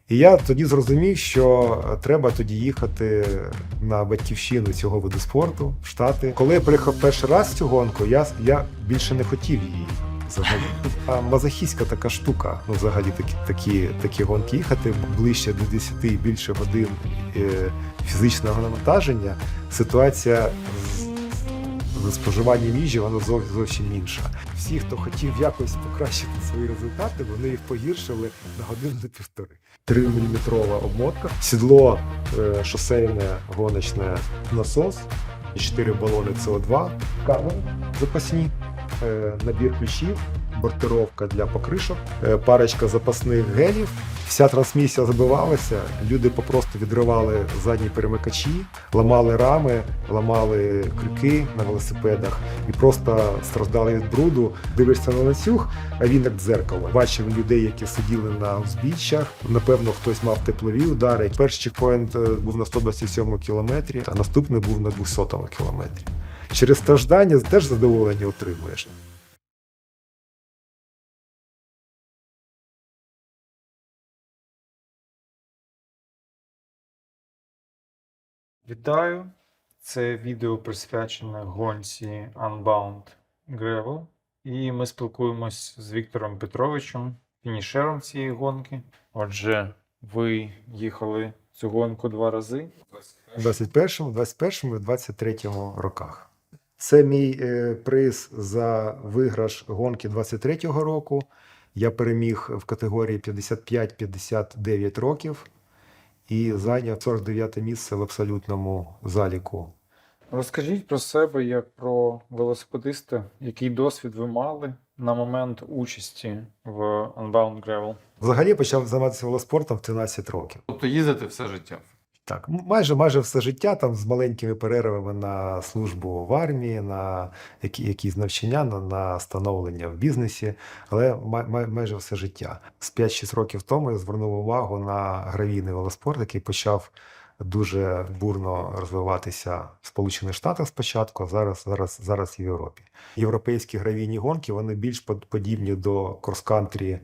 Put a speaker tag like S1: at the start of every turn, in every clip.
S1: І я тоді зрозумів, що треба тоді їхати на батьківщину цього виду спорту, в Штати. Коли я приїхав перший раз в цю гонку, я більше не хотів її взагалі. А мазохістська така штука, взагалі такі гонки їхати ближче до 10 і більше годин фізичного навантаження. Ситуація з споживанням їжі, вона зовсім інша. Всі, хто хотів якось покращити свої результати, вони їх погіршили на годину-півтори. 3-мм обмотка, сідло шосейне, гоночне, насос, 4 балони СО2, камери запасні, набір ключів, бортировка для покришок, парочка запасних гелів. Вся трансмісія забивалася, люди попросту відривали задні перемикачі, ламали рами, ламали крюки на велосипедах і просто страждали від бруду. Дивишся на ланцюг, а він як дзеркало. Бачив людей, які сиділи на узбіччях. Напевно, хтось мав теплові удари. Перший чекпоінт був на 127 кілометрі, а наступний був на 200 кілометрі. Через страждання теж задоволення отримуєш.
S2: Вітаю! Це відео присвячене гонці Unbound Gravel. І ми спілкуємось з Віктором Петровичем, фінішером цієї гонки. Отже, ви їхали цю гонку 2 рази.
S1: У 21-му, 21-му і 23-му роках. Це мій приз за виграш гонки 23-го року. Я переміг в категорії 55-59 років і зайняв 49-те місце в абсолютному заліку.
S2: Розкажіть про себе як про велосипедиста, який досвід ви мали на момент участі в Unbound Gravel?
S1: Взагалі почав займатися велоспортом в 13 років.
S3: Тобто їздити все життя?
S1: Так, майже все життя, там з маленькими перервами на службу в армії, на якісь навчання, на становлення в бізнесі, але майже все життя. З 5-6 років тому я звернув увагу на гравійний велоспорт, який почав дуже бурно розвиватися в Сполучених Штатах спочатку, а зараз в Європі. Європейські гравійні гонки, вони більш подібні до крос-кантрі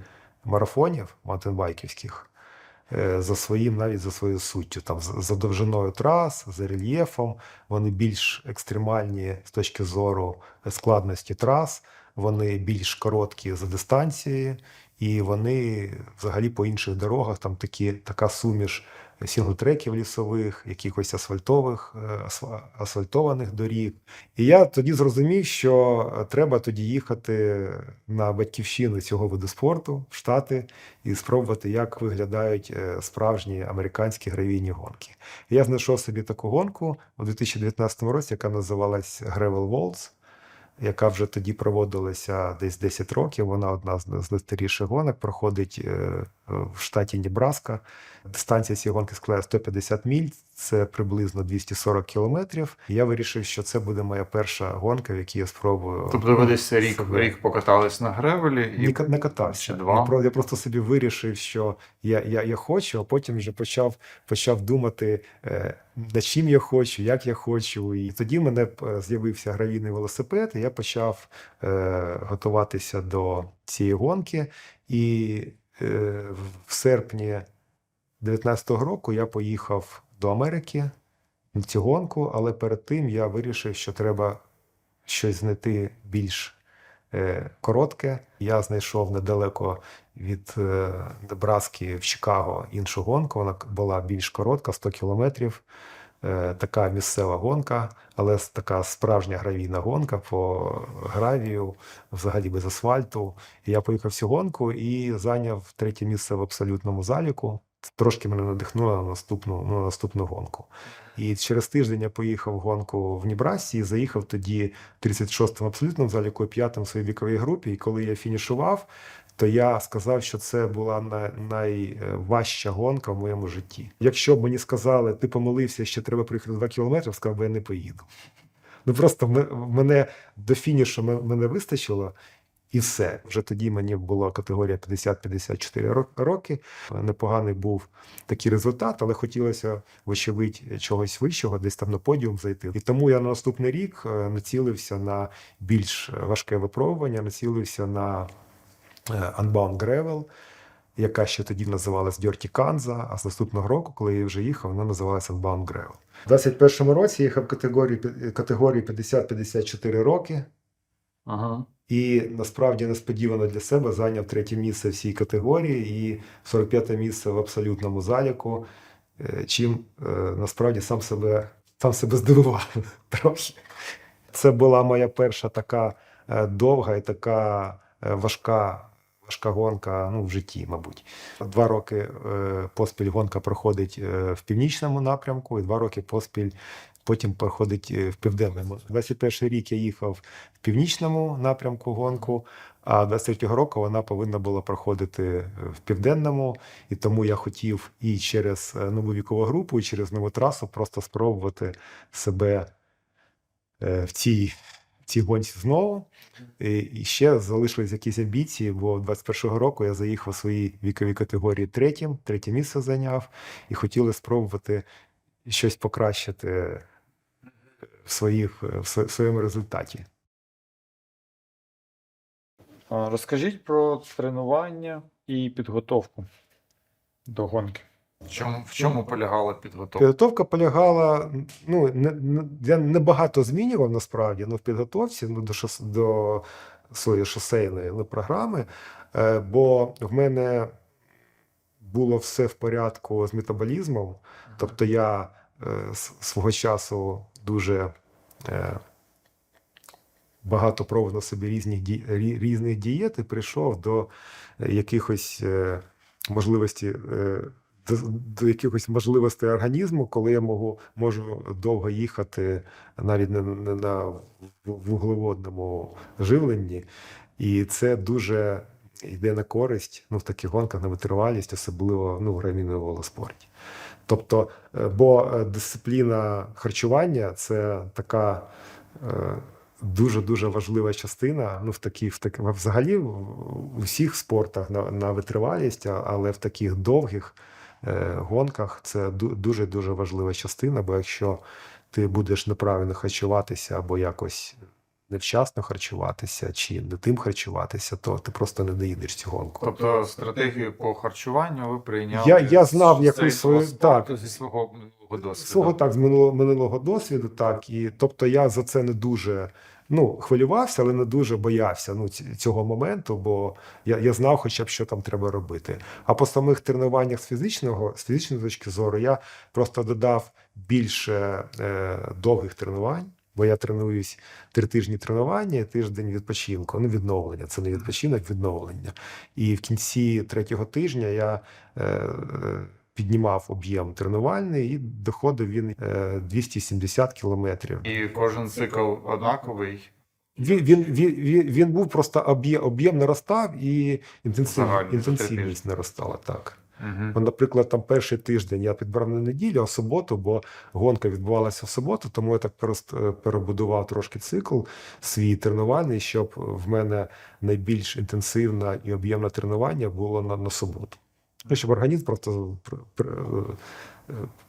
S1: марафонів маунтенбайківських, навіть за своєю суттю, там за довжиною трас, за рельєфом, вони більш екстремальні з точки зору складності трас, вони більш короткі за дистанції, і вони взагалі по інших дорогах, там така суміш сінглтреків лісових, якихось асфальтованих доріг. І я тоді зрозумів, що треба тоді їхати на батьківщину цього виду спорту, в Штати, і спробувати, як виглядають справжні американські гравійні гонки. І я знайшов собі таку гонку у 2019 році, яка називалась Gravel Worlds, яка вже тоді проводилася десь 10 років. Вона одна з найстаріших гонок, проходить в штаті Небраска. Дистанція цієї гонки складає 150 миль, це приблизно 240 кілометрів. Я вирішив, що це буде моя перша гонка, в якій я спробую.
S3: Тобто ви десь рік покатались на гревелі? І...
S1: Не катався.
S3: Ще 2?
S1: Я просто собі вирішив, що я хочу, а потім вже почав думати, над чим я хочу, як я хочу. І тоді в мене з'явився гравійний велосипед, і я почав готуватися до цієї гонки. І в серпні 19-го року я поїхав до Америки на цю гонку, але перед тим я вирішив, що треба щось знайти більш коротке. Я знайшов недалеко від Небраски в Чикаго іншу гонку, вона була більш коротка, 100 кілометрів. Така місцева гонка, але така справжня гравійна гонка по гравію, взагалі без асфальту. І я поїхав в цю гонку і зайняв 3-те місце в абсолютному заліку. Трошки мене надихнуло на наступну гонку. І через тиждень я поїхав в гонку в Небрасці і заїхав тоді 36-м абсолютному заліку і 5-м в своїй віковій групі. І коли я фінішував, то я сказав, що це була найважча гонка в моєму житті. Якщо б мені сказали, ти помилився, ще треба приїхати 2 кілометри, сказав би, я не поїду. Просто мене до фінішу мене вистачило. І все. Вже тоді мені була категорія 50-54 роки. Непоганий був такий результат, але хотілося, вочевидь, чогось вищого, десь там на подіум зайти. І тому я на наступний рік націлився на більш важке випробування, націлився на Unbound Gravel. яка ще тоді називалась Dirty Kanza, а з наступного року, коли я вже їхав, вона називалася Unbound Gravel. У 21-му році я їхав категорії 50-54 роки.
S2: Ага.
S1: І насправді несподівано для себе зайняв 3-е місце в цій категорії і 45-те місце в абсолютному заліку, чим насправді сам себе здивував трохи. Це була моя перша така довга і така важка гонка, ну, в житті, мабуть. 2 роки поспіль гонка проходить в північному напрямку, і 2 роки поспіль потім проходить в південному. 21-й рік я їхав в північному напрямку гонку, а 23-го року вона повинна була проходити в південному, і тому я хотів і через нову вікову групу, і через нову трасу просто спробувати себе в цій гонці знову. І ще залишились якісь амбіції, бо 21-го року я заїхав у своїй віковій категорії 3-те місце зайняв, і хотіли спробувати щось покращити в своєму результаті.
S2: Розкажіть про тренування і підготовку до гонки.
S3: В чому полягала підготовка?
S1: Підготовка полягала, ну, я небагато змінював насправді, в підготовці до своєї шосейної програми, бо в мене було все в порядку з метаболізмом, тобто я свого часу дуже багато пробував на собі різних дієт і прийшов до якихось можливостей, до якихось можливостей організму, коли я можу довго їхати навіть не на вуглеводному живленні. І це дуже йде на користь в таких гонках, на витривалість, особливо в гравійному велоспорті. Тобто, бо дисципліна харчування – це така дуже-дуже важлива частина, взагалі у всіх спортах на витривалість, але в таких довгих гонках це дуже-дуже важлива частина, бо якщо ти будеш неправильно харчуватися або якось невчасно харчуватися чи не тим харчуватися, то ти просто не доїдеш цю гонку.
S3: Тобто стратегію по харчуванню ви прийняли
S1: Я знав якусь свою,
S3: зі свого минулого досвіду.
S1: з минулого досвіду, так. І тобто я за це не дуже хвилювався, але не дуже боявся цього моменту, бо я знав хоча б, що там треба робити. А по самих тренуваннях з фізичної точки зору я просто додав більше довгих тренувань, бо я тренуюсь 3 тижні тренування і тиждень відпочинку. Відновлення. Це не відпочинок, відновлення. І в кінці 3-го тижня я піднімав об'єм тренувальний і доходив він 270 кілометрів.
S3: І кожен цикл однаковий?
S1: Він був просто об'єм наростав і інтенсивність наростала, так.
S3: Угу.
S1: Наприклад, там перший тиждень я підбрав на неділю, а в суботу, бо гонка відбувалася в суботу, тому я так перебудував трошки цикл свій тренувальний, щоб в мене найбільш інтенсивне і об'ємне тренування було на суботу. Щоб організм просто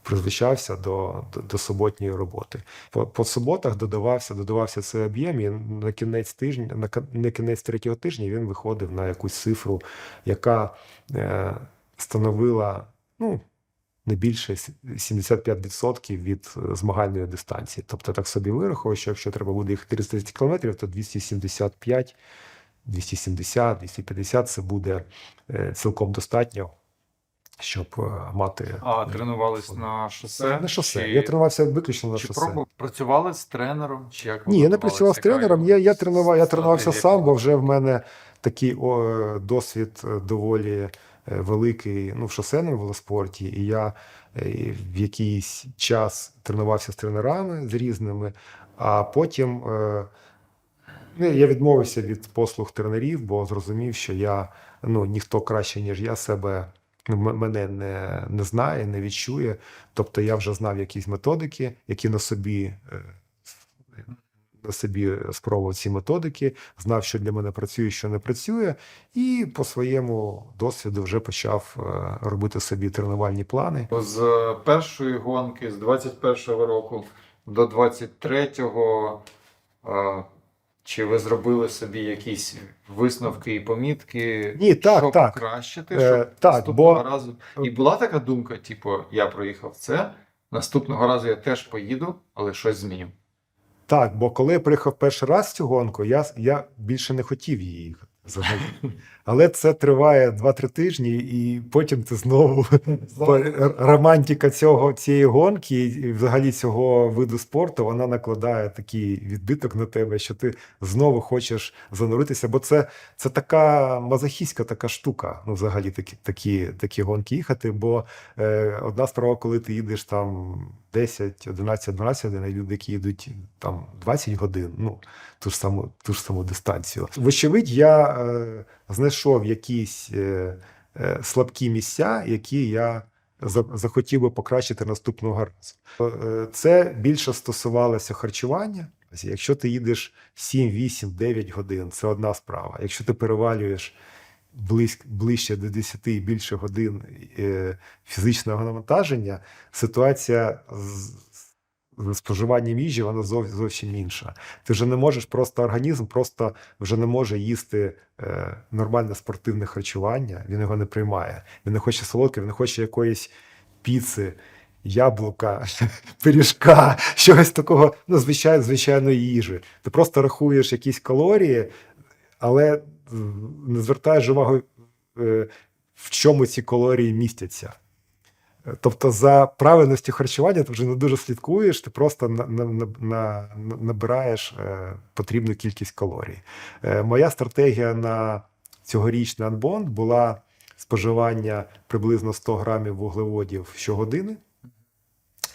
S1: призвичався до суботньої роботи. По суботах додавався цей об'єм, і на кінець 3-го тижня він виходив на якусь цифру, яка становила не більше 75% від змагальної дистанції. Тобто так собі вирахував, що якщо треба буде їхати 30 кілометрів, то 275, 270, 250 – це буде цілком достатньо, щоб мати...
S3: А тренувались на шосе?
S1: На шосе.
S3: Чи...
S1: Я тренувався виключно на
S3: чи
S1: шосе.
S3: Працювали з тренером? Чи як
S1: Ні, я не працював з тренером, я тренувався сам, бо вже в мене такий досвід доволі великий в шосейному велоспорті, і я в якийсь час тренувався з тренерами, з різними, а потім я відмовився від послуг тренерів, бо зрозумів, що ніхто краще, ніж я себе, мене не знає, не відчує. Тобто я вже знав якісь методики, які на собі спробував ці методики, знав, що для мене працює, що не працює, і по своєму досвіду вже почав робити собі тренувальні плани.
S2: З першої гонки, з 21-го року до 23-го,
S3: Чи ви зробили собі якісь висновки і помітки,
S1: Ні, так,
S3: щоб
S1: так.
S3: покращити, щоб
S1: Так,
S3: наступного
S1: бо
S3: разу? І була така думка, типу, я проїхав це, наступного разу я теж поїду, але щось зміню.
S1: так, бо коли я приїхав перший раз в цю гонку, я більше не хотів її їхати взагалі. Але це триває 2-3 тижні, і потім ти знову романтика цієї гонки і взагалі цього виду спорту, вона накладає такий відбиток на тебе, що ти знову хочеш зануритися, бо це така мазохістська така штука, ну взагалі такі гонки їхати, бо одна справа, коли ти їдеш там 10, 11, 12 годин, а люди, які їдуть там 20 годин, ну, ту ж саму дистанцію. Вочевидь, я знайшов якісь слабкі місця, які я захотів би покращити наступного разу. Це більше стосувалося харчування. Якщо ти їдеш 7, 8, 9 годин, це одна справа. Якщо ти перевалюєш ближче до 10 і більше годин фізичного навантаження, ситуація з споживанням їжі, вона зовсім інша. Ти вже не можеш, організм просто вже не може їсти нормальне спортивне харчування, він його не приймає. Він не хоче солодке, він не хоче якоїсь піци, яблука, пиріжка, чогось такого, ну, звичайної їжі. Ти просто рахуєш якісь калорії, але не звертаєш увагу, в чому ці калорії містяться. Тобто за правильністю харчування ти вже не дуже слідкуєш, ти просто набираєш потрібну кількість калорій. Моя стратегія на цьогорічний Unbound була споживання приблизно 100 грамів вуглеводів щогодини.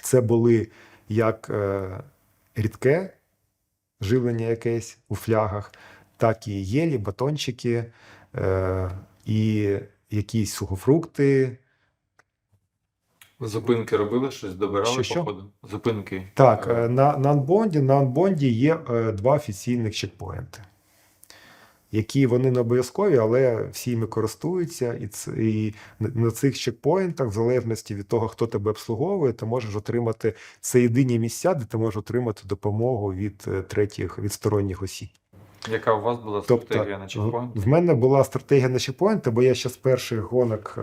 S1: Це були як рідке живлення якесь у флягах, так і єлі, батончики, і якісь сухофрукти.
S3: Зупинки робили, щось добирали
S1: Що?
S3: по ходу? Зупинки.
S1: Так, на Unbound є 2 офіційних чекпоінти, які вони не обов'язкові, але всі ними користуються. І на цих чекпоінтах, в залежності від того, хто тебе обслуговує, ти можеш отримати, це єдині місця, де ти можеш отримати допомогу від сторонніх осіб.
S3: Яка у вас була стратегія на чекпоінт?
S1: В мене була стратегія на чекпоінти, бо я ще з перших гонок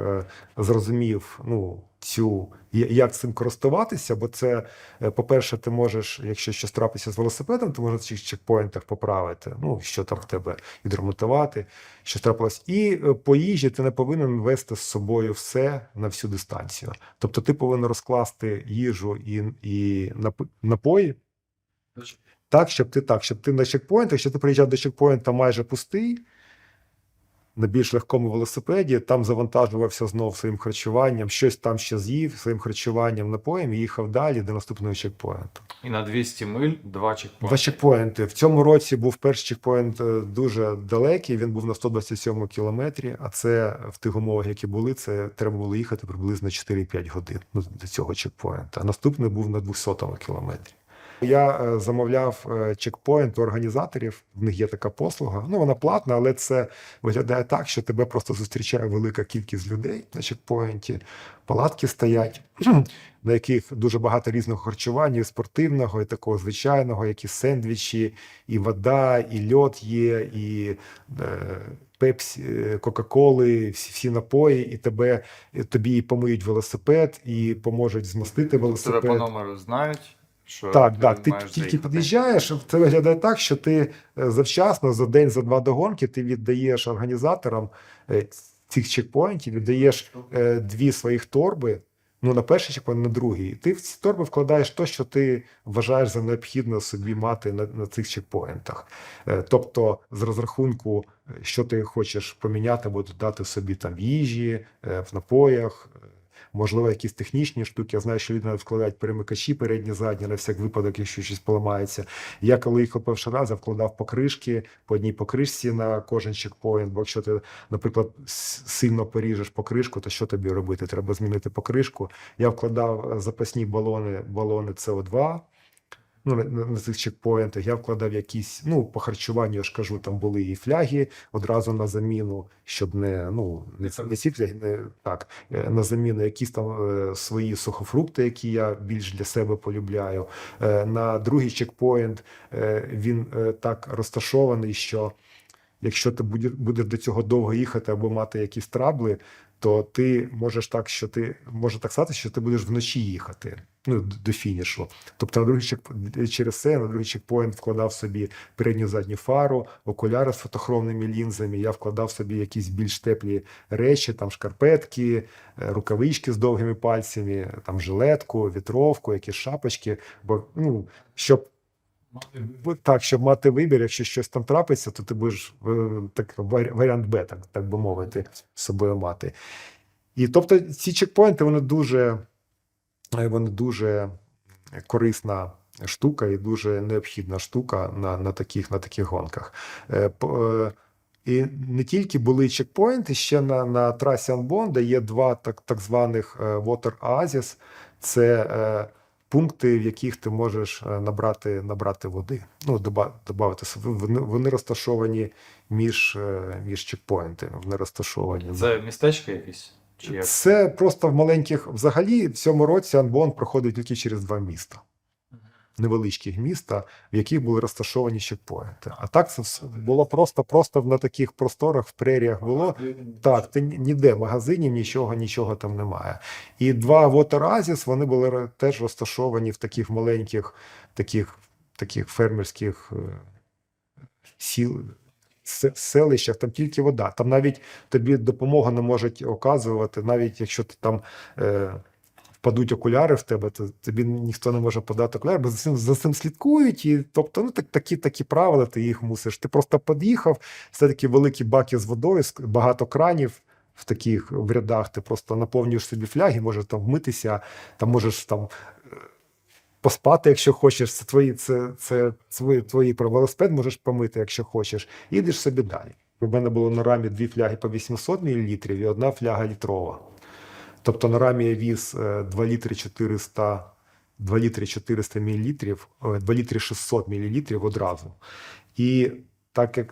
S1: зрозумів, ну, як цим користуватися, бо це, по-перше, ти можеш, якщо щось трапиться з велосипедом, ти можеш в цих чекпоінтах поправити, ну, що там в тебе відремонтувати, що трапилось. І по їжі ти не повинен вести з собою все на всю дистанцію. Тобто ти повинен розкласти їжу і напої, щоб ти на чекпоінтах, якщо ти приїжджав до чекпоінта майже пустий, на більш легкому велосипеді, там завантажувався знов своїм харчуванням, щось там ще з'їв своїм харчуванням, напоєм і їхав далі до наступного чекпоінту.
S3: І на 200 миль 2 чекпоінти.
S1: 2 чекпоінти. В цьому році був перший чекпоінт дуже далекий, він був на 127 кілометрі, а це в тих умовах, які були, це треба було їхати приблизно 4-5 годин до цього чекпоінта. А наступний був на 200 кілометрі. Я замовляв чекпоінт у організаторів, в них є така послуга. Ну, вона платна, але це виглядає так, що тебе просто зустрічає велика кількість людей на чекпоінті. Палатки стоять, на яких дуже багато різного харчування, і спортивного, і такого звичайного, які сендвічі, і вода, і льод є, і пепсі, кока-коли, всі напої, і тобі помиють велосипед, і поможуть змастити велосипед.
S3: Тебе по номеру знають? Що
S1: Так, ти
S3: маєш
S1: тільки
S3: заїхати.
S1: під'їжджаєш, це виглядає так, що ти завчасно, за день, за 2 до гонки, ти віддаєш організаторам цих чекпоінтів, віддаєш 2 своїх торби, ну, на перший чекпоінт, на другий. Ти в ці торби вкладаєш те, що ти вважаєш за необхідно собі мати на цих чекпоінтах. Тобто, з розрахунку, що ти хочеш поміняти або додати собі там в їжі, в напоях, можливо, якісь технічні штуки. Я знаю, що люди навіть вкладають перемикачі передні, задні, на всяк випадок, якщо щось поламається. Я коли їхав перший раз, я вкладав покришки, по одній покришці на кожен чекпоінт, бо якщо ти, наприклад, сильно поріжеш покришку, то що тобі робити? Треба змінити покришку. Я вкладав запасні балони СО2, ну, на цих чекпоінтах. Я вкладав якісь, ну, по харчуванню, я ж кажу, там були і фляги одразу на заміну, щоб не ці фляги, так, на заміну якісь там свої сухофрукти, які я більш для себе полюбляю. На другий чекпоінт він так розташований, що якщо ти будеш до цього довго їхати або мати якісь трабли, то ти можеш може так стати, що ти будеш вночі їхати, ну, до фінішу. Тобто через це на другий чекпоінт вкладав собі передню задню фару, окуляри з фотохромними лінзами, я вкладав собі якісь більш теплі речі, там шкарпетки, рукавички з довгими пальцями, там жилетку, вітровку, якісь шапочки, бо, ну, щоб мати вибір, якщо щось там трапиться, то ти будеш варіант Б, так би мовити, з собою мати. І тобто ці чекпоінти, вони дуже корисна штука і дуже необхідна штука на таких гонках. І не тільки були чекпоінти, ще на трасі Unbound, де є два так званих Water Oasis. Це пункти, в яких ти можеш набрати води, ну, додати. Вони розташовані між чекпоінтами. Вони розташовані.
S2: Це містечко якесь? Чи як?
S1: Це просто в маленьких, взагалі, в цьому році Unbound проходить тільки через 2 міста. Невеличких міста, в яких були розташовані чекпоінти. А так це було просто на таких просторах, в преріях було. Так, ти ніде магазинів, нічого там немає. І 2 Water Oasis, вони були теж розташовані в таких маленьких, таких фермерських селищах, там тільки вода. Там навіть тобі допомогу не можуть оказувати, навіть якщо ти там впадуть окуляри в тебе, то тобі ніхто не може подати окуляри, бо за цим слідкують. І, тобто, ну, такі правила, ти їх мусиш. Ти просто під'їхав, все такі великі баки з водою, багато кранів в рядах, ти просто наповнюєш собі фляги, можеш там вмитися, там можеш там поспати, якщо хочеш. Це твої про велосипед можеш помити, якщо хочеш. І йдеш собі далі. У мене було на рамі 2 фляги по 800 мл і 1 фляга літрова. Тобто на рамі я віз 2 літри 400 мл, 2 літри 600 мл одразу. І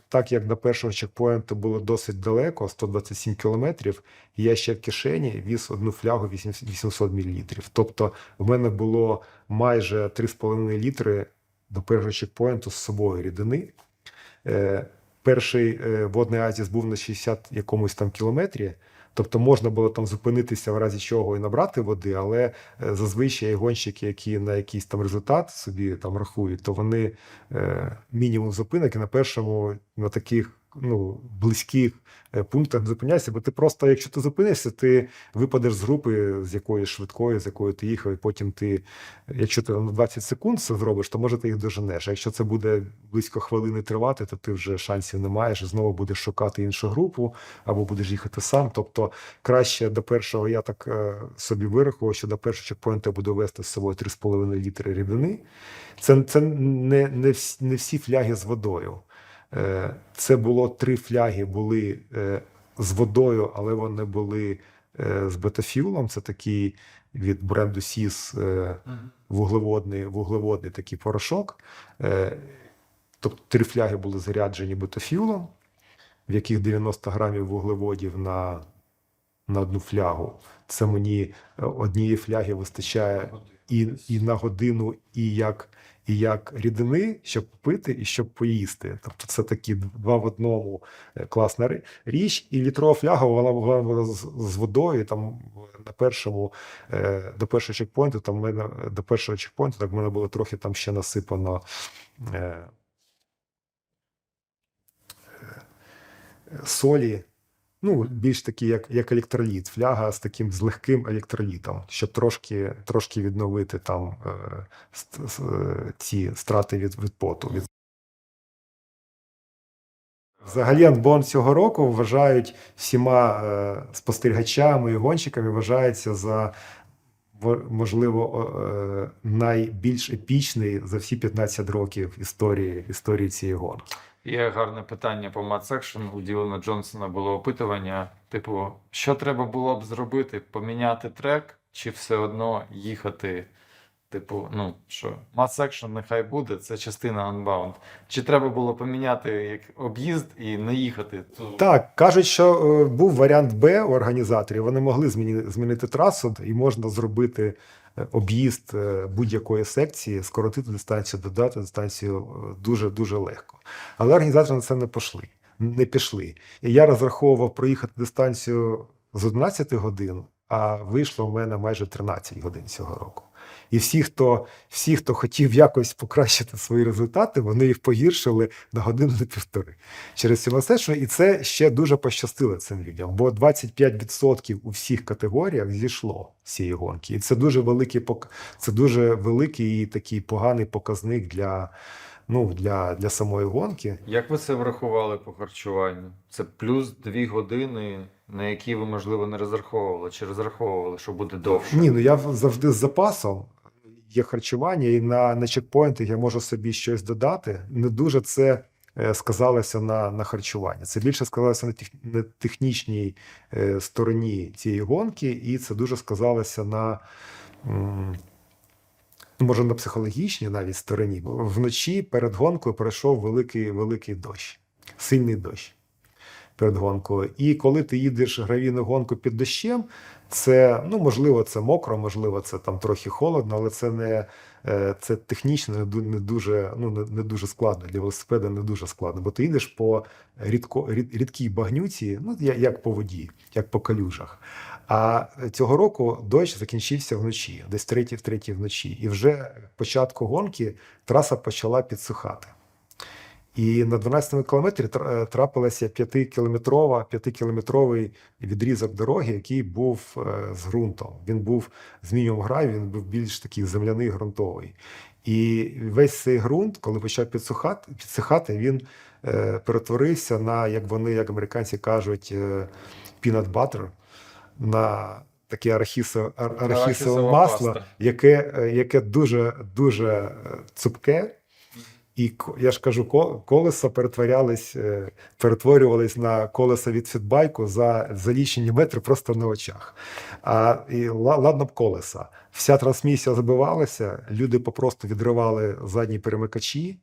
S1: так як до першого чекпоінту було досить далеко, 127 кілометрів, я ще в кишені віз 1 флягу 800 мл. Тобто в мене було майже 3,5 літри до першого чекпоінту з собою рідини. Перший водний оазіс був на 60 якомусь там кілометрі, тобто можна було там зупинитися в разі чого і набрати води, але зазвичай гонщики, які на якийсь там результат собі там рахують, то вони мінімум зупинок і на першому, на таких, ну, близьких пунктах зупиняйся, бо ти просто, якщо ти зупинишся, ти випадеш з групи, з якоїсь швидкої, з якою ти їхав, і потім ти, якщо ти на 20 секунд це зробиш, то може ти їх доженеш. А якщо це буде близько хвилини тривати, то ти вже шансів не маєш, і знову будеш шукати іншу групу, або будеш їхати сам. Тобто краще до першого, я так собі вирахував, що до першого чекпоінту я буду вести з собою 3,5 літри рідини. Це не всі фляги з водою. Це було 3 фляги були з водою, але вони були з бетафюлом. Це такий від бренду SIS вуглеводний такий порошок. Тобто 3 фляги були заряджені бетафюлом, в яких 90 грамів вуглеводів на 1 флягу. Це мені однієї фляги вистачає і на годину, і як рідини, щоб пити і щоб поїсти. Тобто це такі 2 в 1 класна річ. І літрова фляга, вона була з водою. Там до першого чекпоінту, так в мене було трохи там ще насипано солі. Ну, більш такі, як електроліт, фляга з легким електролітом, щоб трошки відновити там ці страти від поту. Взагалі, Unbound цього року вважають всіма спостерігачами і гонщиками, вважається за, можливо, найбільш епічний за всі 15 років історії цієї гонки.
S2: Є гарне питання по Мат-секшн. У Ділана Джонсона було опитування, типу, що треба було б зробити? Поміняти трек чи все одно їхати
S3: Типу, ну що, Mass Action нехай буде, це частина Unbound. Чи треба було поміняти як об'їзд і не їхати?
S1: Так, кажуть, що був варіант Б у організаторів. Вони могли змінити трасу, і можна зробити об'їзд будь-якої секції, скоротити дистанцію, додати дистанцію дуже-дуже легко. Але організатори на це не пішли. І я розраховував проїхати дистанцію з 11 годин, а вийшло в мене майже 13 годин цього року. І всі, хто хотів якось покращити свої результати, вони їх погіршили на годину на півтори. Через цю масешну, і це ще дуже пощастило цим людям, бо 25% у всіх категоріях зійшло з цієї гонки. І це дуже великий і такий поганий показник для самої гонки.
S3: Як ви це врахували по харчуванню? Це плюс 2 години, на які ви, можливо, не розраховували, чи розраховували, що буде довше?
S1: Ні, я завжди з запасом. Є харчування, і на чекпоінтах я можу собі щось додати. Не дуже це сказалося на харчуванні. Це більше сказалося на технічній стороні цієї гонки, і це дуже сказалося може на психологічній навіть стороні. Вночі перед гонкою пройшов великий дощ, сильний дощ перед гонкою. І коли ти їдеш гравійну гонку під дощем, це, можливо, це мокро, можливо, це там трохи холодно, але це технічно не дуже складно, для велосипеда не дуже складно, бо ти їдеш по рідкій багнюці, як по воді, як по калюжах. А цього року дощ закінчився вночі, десь в третій вночі. І вже початку гонки траса почала підсухати. І на 12-му кілометрі трапилася 5-кілометровий відрізок дороги, який був з ґрунтом. Він був з мінімум гравію, він був більш такий земляний, ґрунтовий. І весь цей ґрунт, коли почав підсихати, він перетворився на, як американці кажуть, peanut butter, на таке арахісове масло, яке дуже цупке. І я ж кажу, колеса перетворювались на колеса від фітбайку за лічені метри просто на очах. І ладно б колеса. Вся трансмісія забивалася, люди попросту відривали задні перемикачі,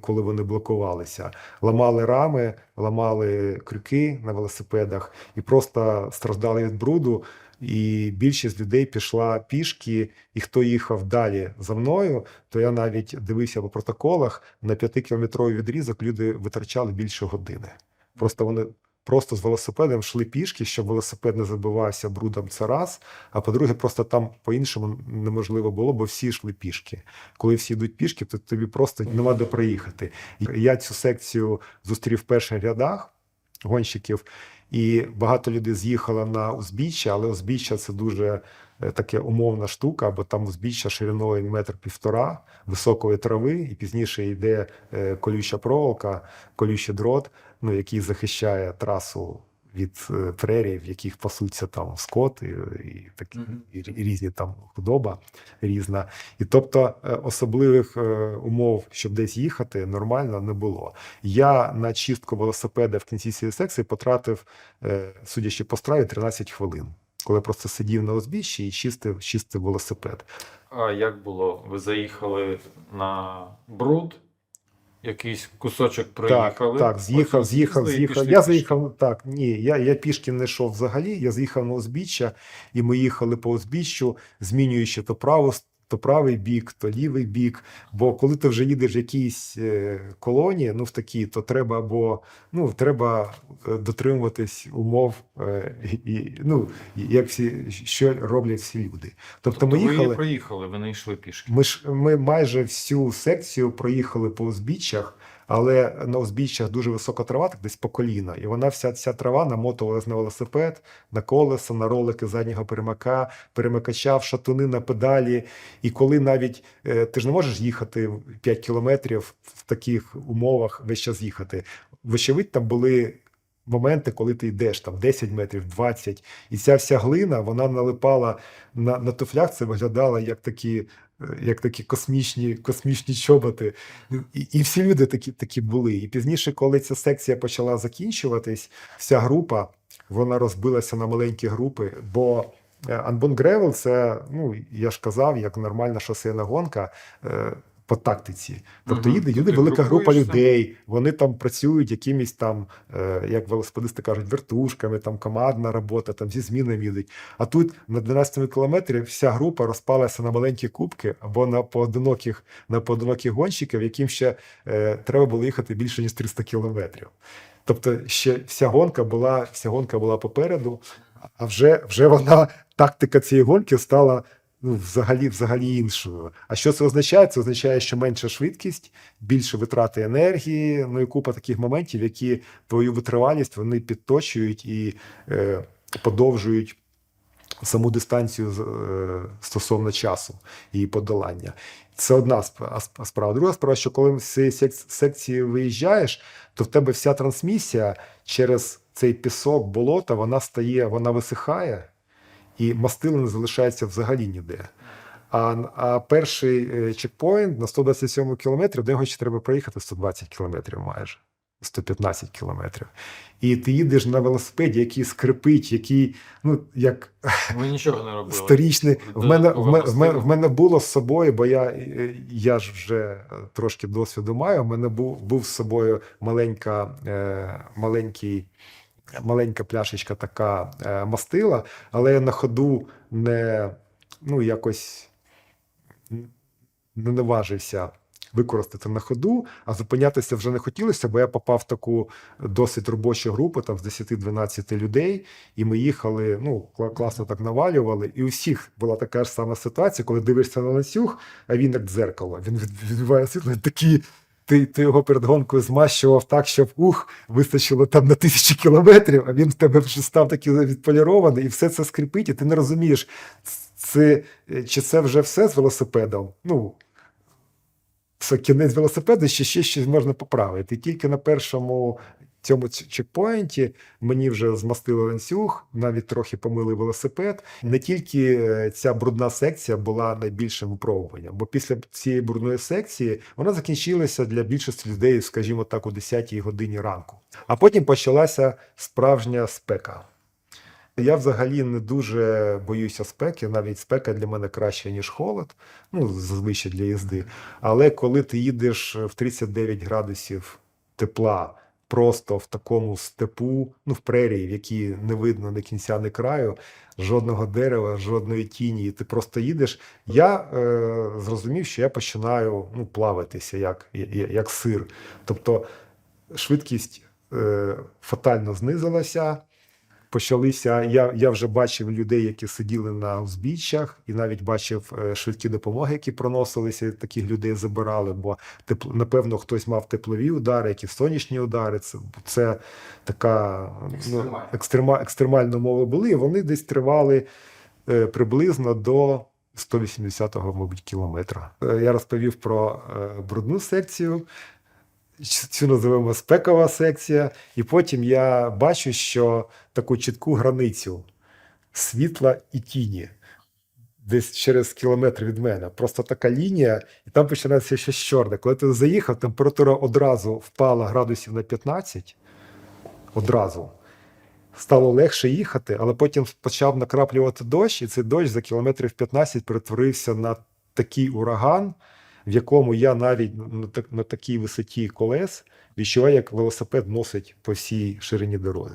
S1: коли вони блокувалися, ламали рами, ламали крюки на велосипедах і просто страждали від бруду. І більшість людей пішла пішки, і хто їхав далі за мною, то я навіть дивився по протоколах, на 5-кілометровий відрізок люди витрачали більше години. Вони з велосипедом йшли пішки, щоб велосипед не забивався брудом, це раз, а по-друге, просто там по-іншому неможливо було, бо всі йшли пішки. Коли всі йдуть пішки, то тобі просто нема де проїхати. Я цю секцію зустрів в перших рядах гонщиків, і багато людей з'їхало на узбіччя, але узбіччя – це дуже таке умовна штука, бо там узбіччя шириною 1,5 метра, високої трави, і пізніше йде колюча проволока, колючий дрот, який захищає трасу від прерій, в яких пасуться там скот і різні там худоба різна. І тобто особливих умов, щоб десь їхати, нормально не було. Я на чистку велосипеда в кінці цієї секції потратив, судячи по страві, 13 хвилин. Коли просто сидів на узбіччі і чистив велосипед.
S2: А як було? Ви заїхали на бруд? Якийсь кусочок проїхали?
S1: Так, з'їхав. Я заїхав, я пішки не йшов взагалі, я з'їхав на узбіччя, і ми їхали по узбіччю, змінюючи то правий бік, то лівий бік. Бо коли ти вже їдеш в якійсь колонії, в такій, то треба треба дотримуватись умов, що роблять всі люди. Тобто ми їхали.
S3: Ви проїхали, ви не йшли пішки?
S1: Ми майже всю секцію проїхали по узбіччях, але на узбіччях дуже висока трава, так десь по коліна. І вона вся трава намотувалась на велосипед, на колеса, на ролики заднього перемикача, в шатуни, на педалі. І коли навіть ти ж не можеш їхати 5 кілометрів в таких умовах весь час їхати. Вочевидь, там були моменти, коли ти йдеш там 10 метрів, 20, і ця вся глина, вона налипала на туфлях, це виглядало як такі космічні чоботи. І всі люди такі були. І пізніше, коли ця секція почала закінчуватись, вся група, вона розбилася на маленькі групи, бо Unbound Gravel – це, ну, я ж казав, як нормальна шосейна гонка по тактиці. Тобто
S3: Мгм.
S1: їде
S3: Ти
S1: велика група
S3: групуєшся.
S1: людей, вони там працюють якимись там, як велосипедисти кажуть, вертушками, там командна робота, там зі змінами їдуть. А тут на 12 кілометрі вся група розпалася на маленькі кубки або на поодиноких гонщиків, яким ще треба було їхати більше, ніж 300 кілометрів. Тобто ще вся гонка була попереду, а вже вона, тактика цієї гонки стала, ну, взагалі іншою. А що це означає? Це означає, що менша швидкість, більше витрати енергії, ну і купа таких моментів, які твою витривалість вони підточують і подовжують саму дистанцію стосовно часу її подолання. Це одна справа. Друга справа, що коли з цієї секції виїжджаєш, то в тебе вся трансмісія через цей пісок, болото, вона висихає, і мастила не залишається взагалі ніде. А перший чекпоінт на 127 кілометрі, до нього ще треба проїхати 120 кілометрів майже. 115 кілометрів. І ти їдеш на велосипеді, який скрипить, який, ну, як
S3: Ми нічого не робили.
S1: сторічний. В мене було з собою, бо я ж вже трошки досвіду маю, в мене був з собою маленька пляшечка така мастила, але я на ходу якось не наважився використати на ходу, а зупинятися вже не хотілося, бо я попав в таку досить робочу групу, там з 10-12 людей, і ми їхали, ну, класно так навалювали, і у всіх була така ж сама ситуація, коли дивишся на ланцюг, а він як дзеркало, він відбиває світло, він такий, ти його перед гонкою змащував так, щоб вистачило там на 1000 кілометрів, а він в тебе вже став такий відполірований, і все це скрипить, і ти не розумієш, чи це вже все з велосипедом, ну, це кінець велосипеду, ще щось можна поправити. І тільки на першому цьому чекпоінті мені вже змастили ланцюг, навіть трохи помили велосипед. Не тільки ця брудна секція була найбільшим випробуванням, бо після цієї брудної секції вона закінчилася для більшості людей, скажімо так, о 10-й годині ранку. А потім почалася справжня спека. Я взагалі не дуже боюся спеки, навіть спека для мене краще, ніж холод, ну, зазвичай для їзди. Але коли ти їдеш в 39 градусів тепла, просто в такому степу, ну, в прерії, в якій не видно ні кінця, ні краю, жодного дерева, жодної тіні, і ти просто їдеш, я зрозумів, що я починаю, ну, плавитися, як сир. Тобто швидкість фатально знизилася. Я вже бачив людей, які сиділи на узбіччях, і навіть бачив швидкі допомоги, які проносилися, таких людей забирали, бо, напевно, хтось мав теплові удари, якісь сонячні удари. Це така, ну, екстремальні умови були, і вони десь тривали приблизно до 180-го, мабуть, кілометра. Я розповів про брудну секцію. Цю називаємо спекова секція, і потім я бачу, що таку чітку границю світла і тіні десь через кілометр від мене. Просто така лінія, і там починається щось чорне. Коли ти заїхав, температура одразу впала градусів на 15, одразу. Стало легше їхати, але потім почав накраплювати дощ, і цей дощ за кілометрів 15 перетворився на такий ураган, в якому я навіть на такій висоті колес відчуваю, як велосипед носить по всій ширині дороги.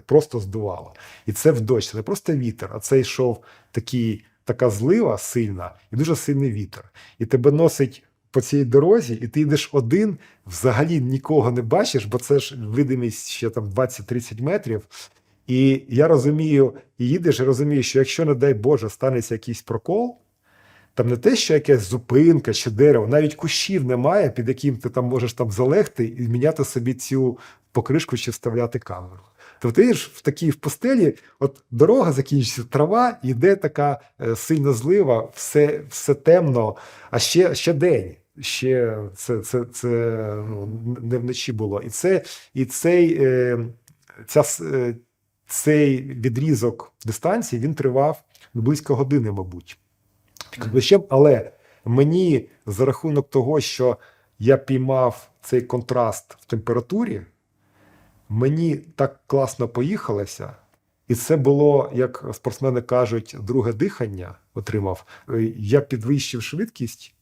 S1: Просто здувало. І це в дощ, це не просто вітер, а це йшов така злива сильна і дуже сильний вітер. І тебе носить по цій дорозі, і ти йдеш один, взагалі нікого не бачиш, бо це ж видимість ще там 20-30 метрів. І я розумію, і їдеш, і розумієш, що якщо, не дай Боже, станеться якийсь прокол, там не те, що якась зупинка чи дерево, навіть кущів немає, під яким ти там можеш там залегти і міняти собі цю покришку чи вставляти камеру. Тобто ти ж в такій пустелі, от дорога закінчиться, трава, і йде така сильна злива, все темно, а ще день. Ще це не вночі було. І цей відрізок дистанції, він тривав близько години, мабуть. Але мені за рахунок того, що я піймав цей контраст в температурі, мені так класно поїхалося, І це було, як спортсмени кажуть, друге дихання отримав. Я підвищив швидкість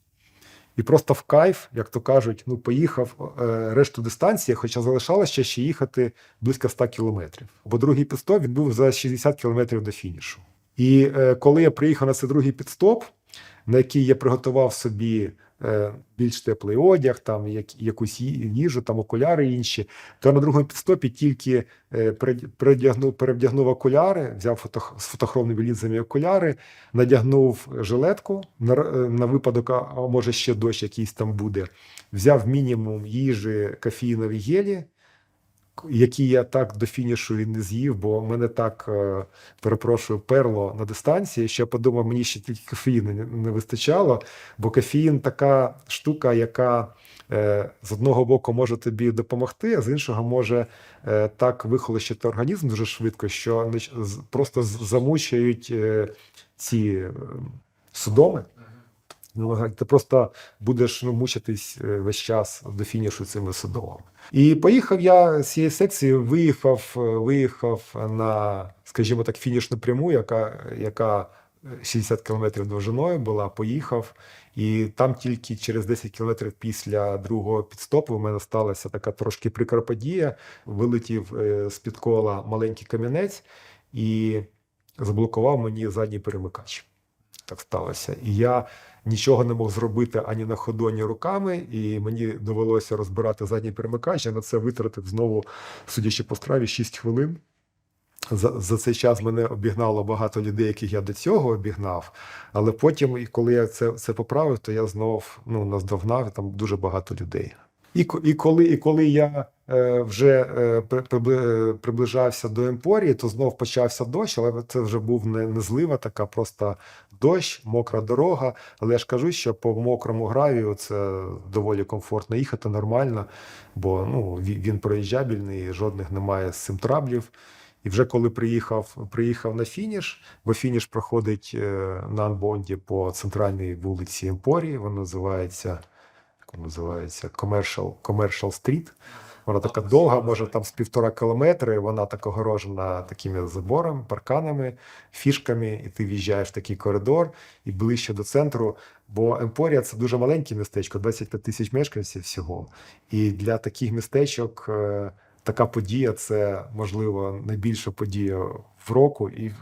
S1: і просто в кайф, як то кажуть, ну, поїхав решту дистанції, хоча залишалося ще їхати близько 100 кілометрів. Бо другий підстоп він був за 60 кілометрів до фінішу. І коли я приїхав на цей другий підстоп, на який я приготував собі більш теплий одяг, там якусь їжу, там окуляри інші, то на другому підстопі тільки перевдягнув окуляри, взяв з фотохромними лінзами окуляри, надягнув жилетку на випадок, а може ще дощ якийсь там буде, взяв мінімум їжі, кофеїнові гелі, які я так до фінішу і не з'їв, бо мене так, перепрошую, перло на дистанції, що я подумав, мені ще тільки кофеїну не вистачало, бо кофеїн така штука, яка з одного боку може тобі допомогти, а з іншого може так вихолощити організм дуже швидко, що просто замучають ці судоми. Ти просто будеш мучитись весь час до фінішу цими судомами. І поїхав я з цієї секції, виїхав на, скажімо так, фінішну пряму, яка 60 кілометрів довжиною була, поїхав. І там тільки через 10 кілометрів після другого підстопу в мене сталася така трошки прикра подія. Вилетів з-під кола маленький камінець і заблокував мені задній перемикач. Так сталося. І я нічого не мог зробити ані на ходу, ані руками, і мені довелося розбирати задній перемикач. Я на це витратив знову, судячи по страві, 6 хвилин. За цей час мене обігнало багато людей, яких я до цього обігнав. Але потім, коли я це поправив, то я знов наздогнав, там дуже багато людей. І коли я вже приближався до Емпорії, то знов почався дощ, але це вже був не злива, така просто дощ, мокра дорога. Але я ж кажу, що по мокрому гравію це доволі комфортно їхати, нормально, бо він проїжджабельний, жодних немає з цим траблів. І вже коли приїхав на фініш, бо фініш проходить на анбонді по центральній вулиці Емпорії, вона називається Commercial Street. Вона така довга, може там з 1,5 кілометри, вона так огорожена такими заборами, парканами, фішками, і ти в'їжджаєш в такий коридор і ближче до центру, бо Емпорія – це дуже маленьке містечко, 25 тисяч мешканців всього. І для таких містечок така подія – це, можливо, найбільша подія в року, і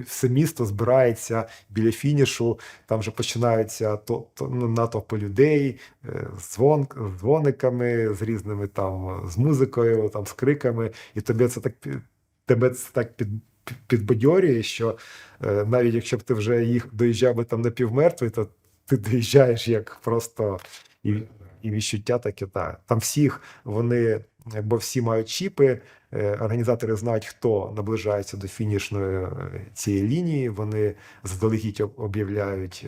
S1: все місто збирається біля фінішу, там вже починаються натовпи людей з дзвониками, з різними там, з музикою, там, з криками, і тебе це так підбадьорює, що навіть якщо б ти вже доїжджав би там напівмертвий, то ти доїжджаєш як просто, і відчуття таке, так. Там всіх вони, бо всі мають чіпи, організатори знають, хто наближається до фінішної цієї лінії, вони заздалегідь об'являють,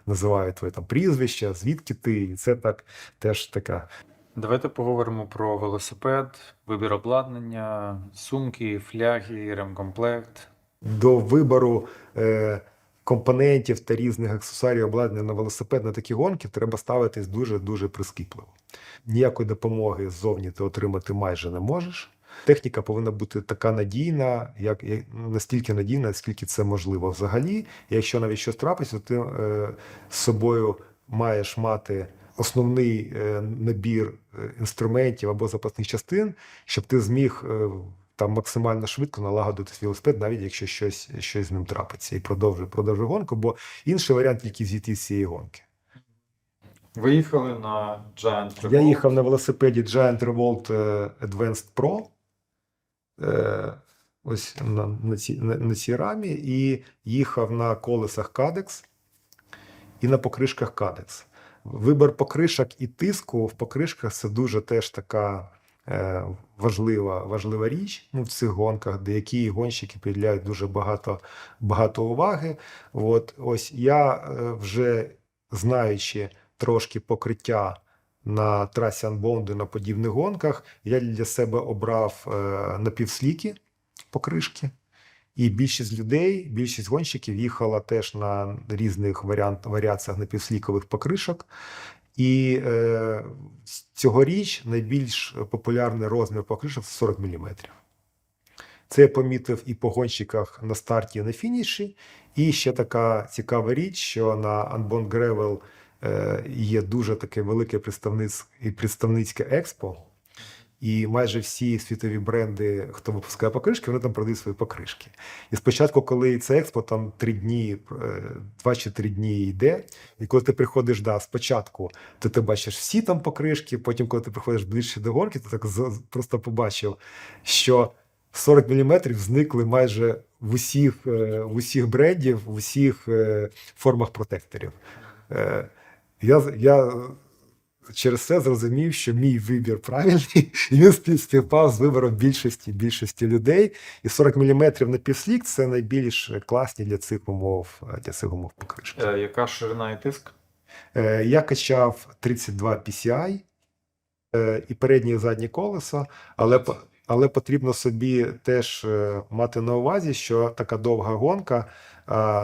S1: називають твоє там прізвище, звідки ти, і це так теж така.
S2: Давайте поговоримо про велосипед, вибір обладнання, сумки, фляги, ремкомплект.
S1: До вибору компонентів та різних аксесуарів обладнання на велосипед на такі гонки треба ставитись дуже-дуже прискіпливо. Ніякої допомоги ззовні ти отримати майже не можеш. Техніка повинна бути така надійна, настільки надійна, наскільки це можливо взагалі. І якщо навіть щось трапиться, то ти з собою маєш мати основний набір інструментів або запасних частин, щоб ти зміг там максимально швидко налагодити свій велосипед, навіть якщо щось з ним трапиться, і продовжує гонку, бо інший варіант тільки зійти з цієї гонки.
S2: Ви їхали на Giant Revolt?
S1: Я їхав на велосипеді Giant Revolt Advanced Pro, ось на цій рамі, і їхав на колесах Cadex і на покришках Cadex. Вибір покришок і тиску в покришках – це дуже теж така важлива річ в цих гонках, де які гонщики приділяють дуже багато уваги. Ось я вже, знаючи трошки покриття на трасі Unbound на подібних гонках, я для себе обрав напівсліки покришки. І більшість гонщиків їхала теж на різних варіаціях напівслікових покришок. І цьогоріч найбільш популярний розмір покришок – 40 мм. Це я помітив і по гонщиках на старті, і на фініші. І ще така цікава річ, що на Unbound Gravel є дуже таке велике представницьке експо. І майже всі світові бренди, хто випускає покришки, вони там продають свої покришки. І спочатку, коли це експо, там 3 дні, 2 чи 3 дні йде, і коли ти приходиш, спочатку, то ти бачиш всі там покришки, потім, коли ти приходиш ближче до гонки, ти так просто побачив, що 40 мм зникли майже в усіх брендів, в усіх формах протекторів. Я через це зрозумів, що мій вибір правильний, і він співпав з вибором більшості людей. І 40 мм на півслік – це найбільш класні для цих умов покришки.
S2: Яка ширина і тиск?
S1: Я качав 32 PCI і переднє і заднє колесо, але потрібно собі теж мати на увазі, що така довга гонка,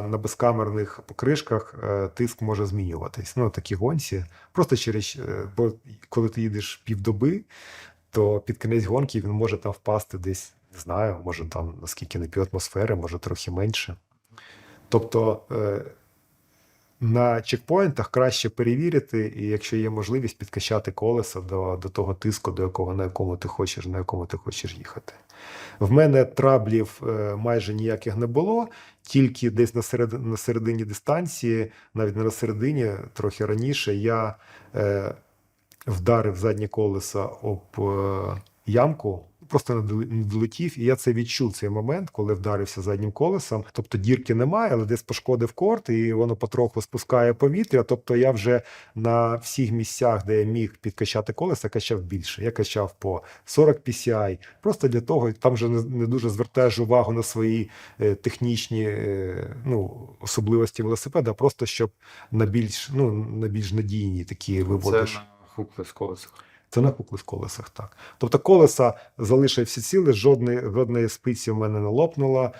S1: на безкамерних покришках тиск може змінюватись. Ну, такі гонці. Просто бо коли ти їдеш півдоби, то під кінець гонки він може там впасти десь, не знаю, може там наскільки на пів атмосфери, може трохи менше. Тобто на чекпоінтах краще перевірити, і якщо є можливість, підкачати колеса до того тиску, на якому ти хочеш їхати. В мене траблів майже ніяких не було, тільки десь на середині дистанції, навіть не на середині, трохи раніше, я вдарив заднє колесо об ямку, просто не долетів, і я це відчув, цей момент, коли вдарився заднім колесом. Тобто дірки немає, але десь пошкодив корт, і воно потроху спускає повітря. Тобто я вже на всіх місцях, де я міг підкачати колеса, качав більше. Я качав по 40 PCI, просто для того, там вже не дуже звертаєш увагу на свої технічні особливості велосипеда, просто щоб на більш надійні такі виводиш.
S2: Це на хуклес колесах.
S1: Це на хуклес колесах, так. Тобто колеса залишився цілі, жодної спиці в мене не лопнуло,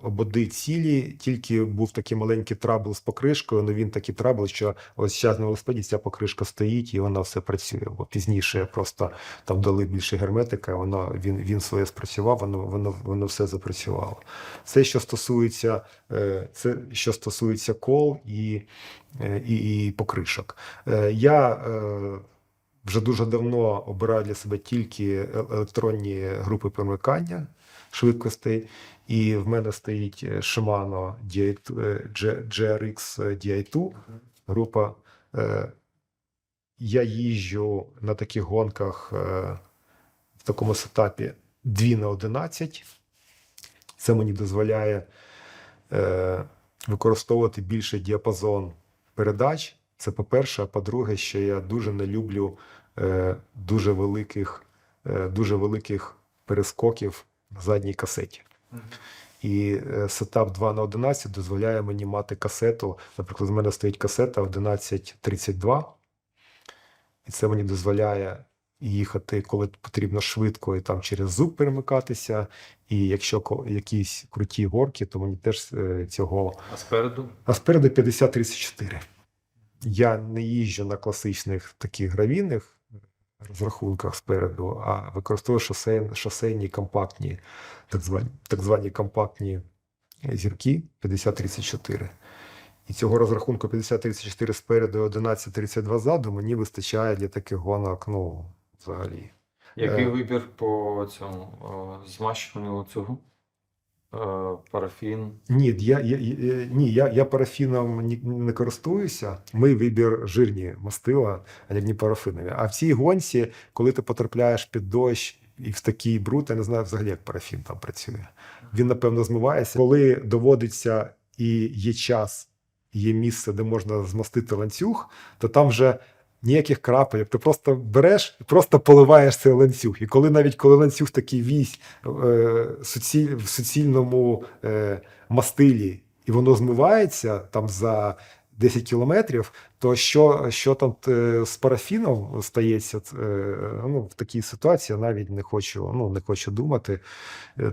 S1: ободи цілі, тільки був такий маленький трабл з покришкою, але він такий трабл, що ось зараз на велосипеді ця покришка стоїть і вона все працює. Бо пізніше просто там дали більше герметика, він своє спрацював, воно все запрацювало. Це що стосується кол і покришок. Я вже дуже давно обираю для себе тільки електронні групи перемикання швидкостей. І в мене стоїть Shimano GRX Di2 група. Я їжджу на таких гонках в такому сетапі 2х11. Це мені дозволяє використовувати більший діапазон передач. Це по-перше, а по-друге, що я дуже не люблю дуже великих перескоків на задній касеті. І сетап 2х11 дозволяє мені мати касету. Наприклад, в мене стоїть касета 1132, і це мені дозволяє їхати, коли потрібно швидко, і там через зуб перемикатися. І якщо якісь круті горки, то мені теж цього...
S2: А спереду?
S1: А спереду 50-34. Я не їжджу на класичних таких гравійних розрахунках спереду, а використовую шосейні компактні, так звані компактні зірки 50-34. І цього розрахунку 50-34 спереду і 11-32 ззаду мені вистачає для таких гонок, взагалі.
S2: Який вибір по цьому змащуванню ланцюгу? Парафін?
S1: Ні, я парафіном не користуюся. Мій вибір жирні мастила, а не парафінові. А в цій гонці, коли ти потрапляєш під дощ і в такий бруд, я не знаю взагалі, як парафін там працює. Він, напевно, змивається. Коли доводиться і є час, є місце, де можна змастити ланцюг, то там вже ніяких крапель. Ти просто береш і просто поливаєш цей ланцюг. І коли ланцюг такий вісь в суцільному мастилі, і воно змивається там за 10 кілометрів, то що там з парафіном стається в такій ситуації, я навіть не хочу думати.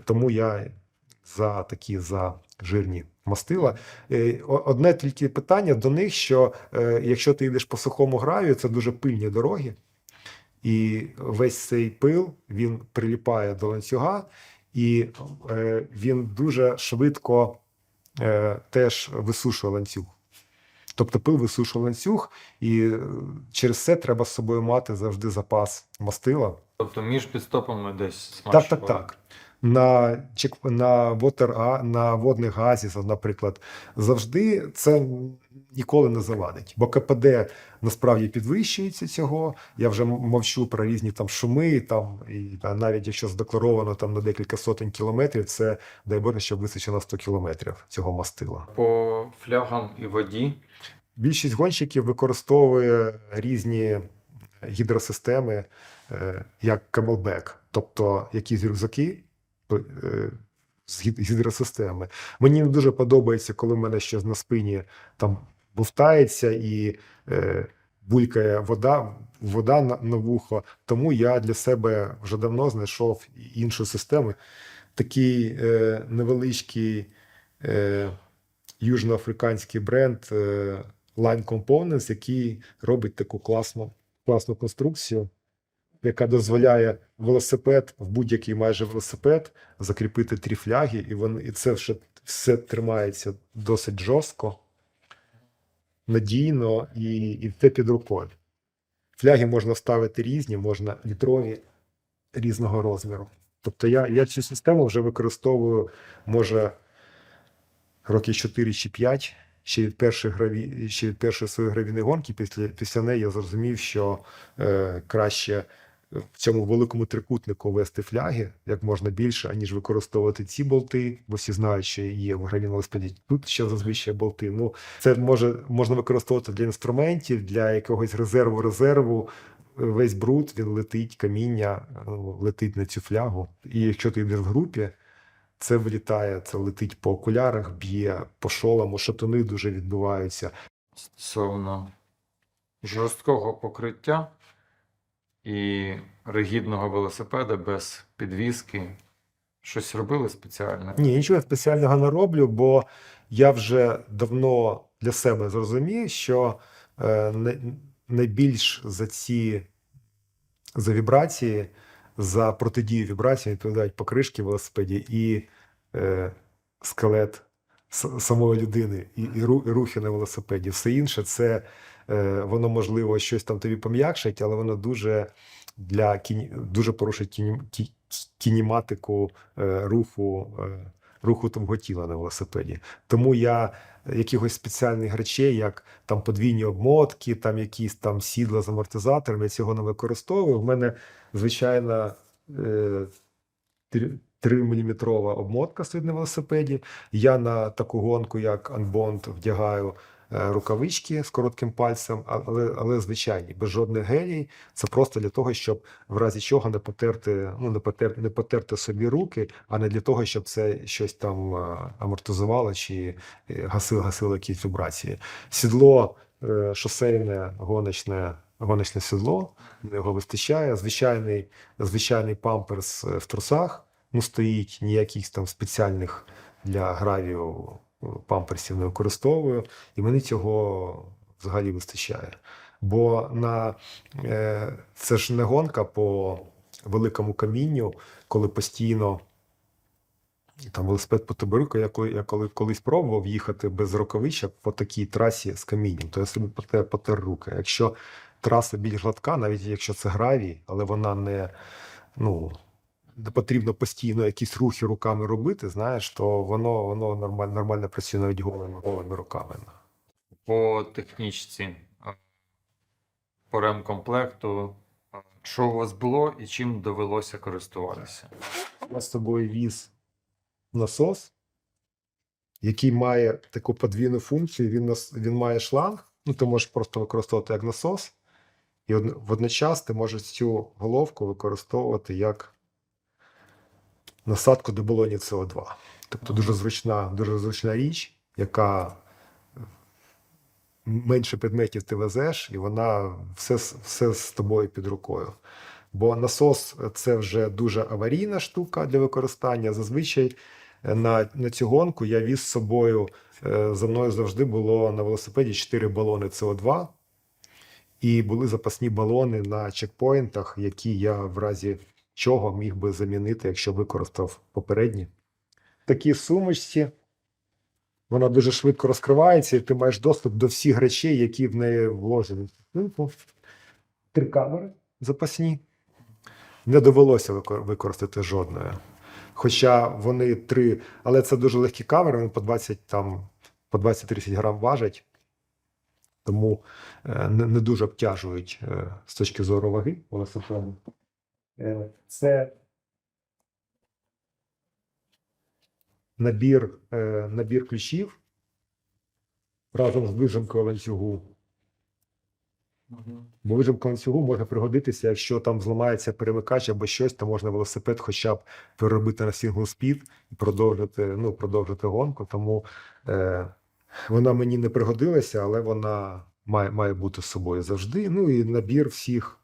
S1: Тому я за жирні мастила. Одне тільки питання до них, що якщо ти йдеш по сухому гравію, це дуже пильні дороги, і весь цей пил, він приліпає до ланцюга, і він дуже швидко теж висушує ланцюг. Тобто пил висушує ланцюг, і через це треба з собою мати завжди запас мастила.
S3: Тобто між підстопами десь
S1: Так.
S3: смащували.
S1: На водних газів, наприклад, завжди це ніколи не завадить. Бо КПД насправді підвищується цього. Я вже мовчу про різні там шуми, там, і навіть якщо задекларовано там на декілька сотень кілометрів, це, дай Боже, щоб вистачило 100 кілометрів цього мастила.
S3: По флягам і воді.
S1: Більшість гонщиків використовує різні гідросистеми, як Camelback, тобто якісь рюкзаки з гідросистеми. Мені не дуже подобається, коли в мене щось на спині там бовтається і булькає вода на вухо, тому я для себе вже давно знайшов іншу систему. Такий невеличкий южноафриканський бренд Line Components, який робить таку класну конструкцію, яка дозволяє велосипед, в будь-який майже велосипед, закріпити 3 фляги, і це все тримається досить жорстко, надійно і все під рукою. Фляги можна ставити різні, можна літрові різного розміру. Тобто я цю систему вже використовую, може, роки 4 чи 5, ще від першої своєї гравійної гонки. Після неї я зрозумів, що краще в цьому великому трикутнику вести фляги як можна більше, аніж використовувати ці болти, бо всі знають, що є в гравійному велосипеді. Тут ще зазвичай болти. Ну, це можна використовувати для інструментів, для якогось резерву. Весь бруд, він летить, каміння летить на цю флягу. І якщо ти йдеш в групі, це вилітає, це летить по окулярах, б'є по шолому, шатуни дуже відбуваються.
S3: Стосовно жорсткого покриття і ригідного велосипеда без підвіски. Щось робили спеціально?
S1: Ні, нічого спеціального не роблю, бо я вже давно для себе зрозумів, що найбільш за вібрації, за протидію вібраціям відповідають покришки в велосипеді і скелет самої людини, і рухи на велосипеді. Все інше це воно, можливо, щось там тобі пом'якшить, але воно дуже порушить кінематику руху того тіла на велосипеді. Тому я якихось спеціальних речей, як там подвійні обмотки, там якісь там сідла з амортизатором, я цього не використовую. В мене звичайна 3-мм обмотка стоїть на велосипеді. Я на таку гонку, як Unbound, вдягаю рукавички з коротким пальцем, але звичайні, без жодних гелій. Це просто для того, щоб в разі чого не потерти собі руки, а не для того, щоб це щось там амортизувало чи гасило якісь вібрації. Сідло шосейне, гоночне сідло, його вистачає. Звичайний памперс в трусах, стоїть, ніяких там спеціальних для гравію памперсів не використовую, і мені цього взагалі вистачає. Бо це ж не гонка по великому камінню, коли постійно там велосипед по Тоборику, я колись пробував їхати без рукавичок по такій трасі з камінням, то я собі потер руки. Якщо траса більш гладка, навіть якщо це гравій, але вона не потрібно постійно якісь рухи руками робити, знаєш, то воно нормально працює навіть голими руками.
S3: По технічці, по ремкомплекту, що у вас було і чим довелося користуватися?
S1: Я з собою віз насос, який має таку подвійну функцію. Він має шланг, ти можеш просто використовувати як насос, і водночас ти можеш цю головку використовувати як насадку до балонів СО2. Тобто дуже зручна річ, яка менше предметів ти везеш, і вона все з тобою під рукою. Бо насос – це вже дуже аварійна штука для використання. Зазвичай на цю гонку я віз з собою, за мною завжди було на велосипеді 4 балони СО2, і були запасні балони на чекпоінтах, які я в разі чого міг би замінити, якщо використав попередні. Такі сумочці, вона дуже швидко розкривається, і ти маєш доступ до всіх речей, які в неї вложені. 3 камери запасні. Не довелося використати жодної. Хоча вони 3, але це дуже легкі камери, вони по 20-30 грам важать, тому не дуже обтяжують з точки зору ваги велосипеду. Це набір ключів разом з вижимкою ланцюгу. Бо вижимка ланцюгу може пригодитися, якщо там зламається перемикач або щось, то можна велосипед хоча б переробити на сингл-спід і продовжити гонку. Тому вона мені не пригодилася, але вона має бути з собою завжди. Ну і набір всіх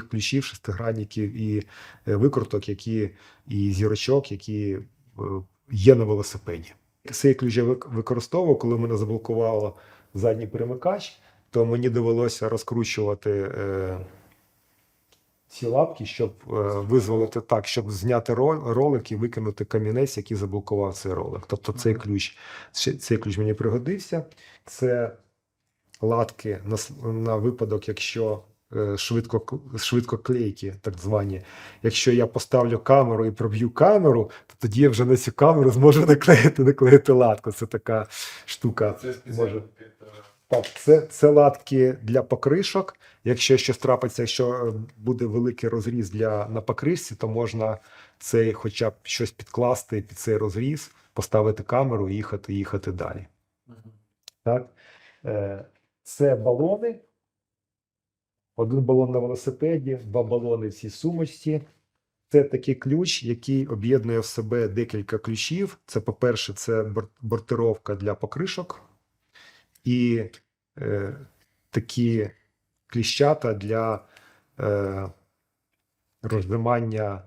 S1: ключів, шестигранників і викруток, і зірочок, які є на велосипеді. Цей ключ я використовував, коли мене заблокувало задній перемикач, то мені довелося розкручувати ці лапки, щоб визволити так, щоб зняти ролик і викинути камінець, який заблокував цей ролик. Тобто цей ключ мені пригодився. Це латки на випадок, якщо швидкоклейки, так звані. Якщо я поставлю камеру і проб'ю камеру, то тоді я вже на цю камеру зможу наклеїти латку. Це така штука. Може. Так, це латки для покришок. Якщо щось трапиться, якщо буде великий розріз на покришці, то можна цей хоча б щось підкласти під цей розріз, поставити камеру і їхати далі. Так. Це балони. 1 балон на велосипеді, 2 балони в цій сумочці. Це такий ключ, який об'єднує в себе декілька ключів. Це, по-перше, це бортировка для покришок. І такі кліщата для роздимання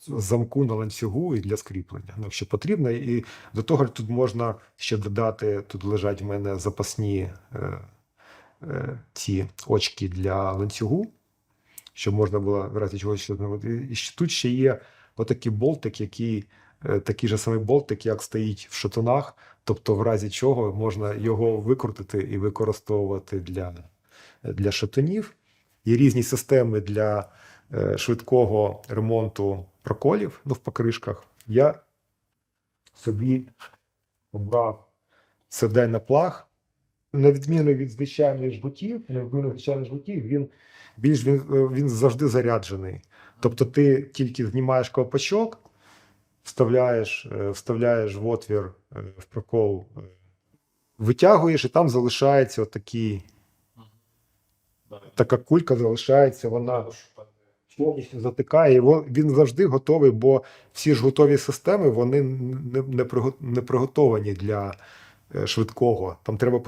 S1: замку на ланцюгу і для скріплення, якщо потрібно. І до того тут можна ще додати, тут лежать в мене запасні ці очки для ланцюгу, щоб можна було в разі чогось. І тут ще є отакий болтик, такий же самий болтик, як стоїть в шатунах, тобто в разі чого можна його викрутити і використовувати для шатунів. Є різні системи для швидкого ремонту проколів в покришках. Я собі обрав це Dynaplug. На відміну від звичайних жгутів, він завжди заряджений. Тобто ти тільки знімаєш ковпачок, вставляєш в отвір в прокол, витягуєш, і там залишається така кулька залишається, вона повністю затикає, і він завжди готовий, бо всі жгутові системи, вони не приготовані для швидкого. Там треба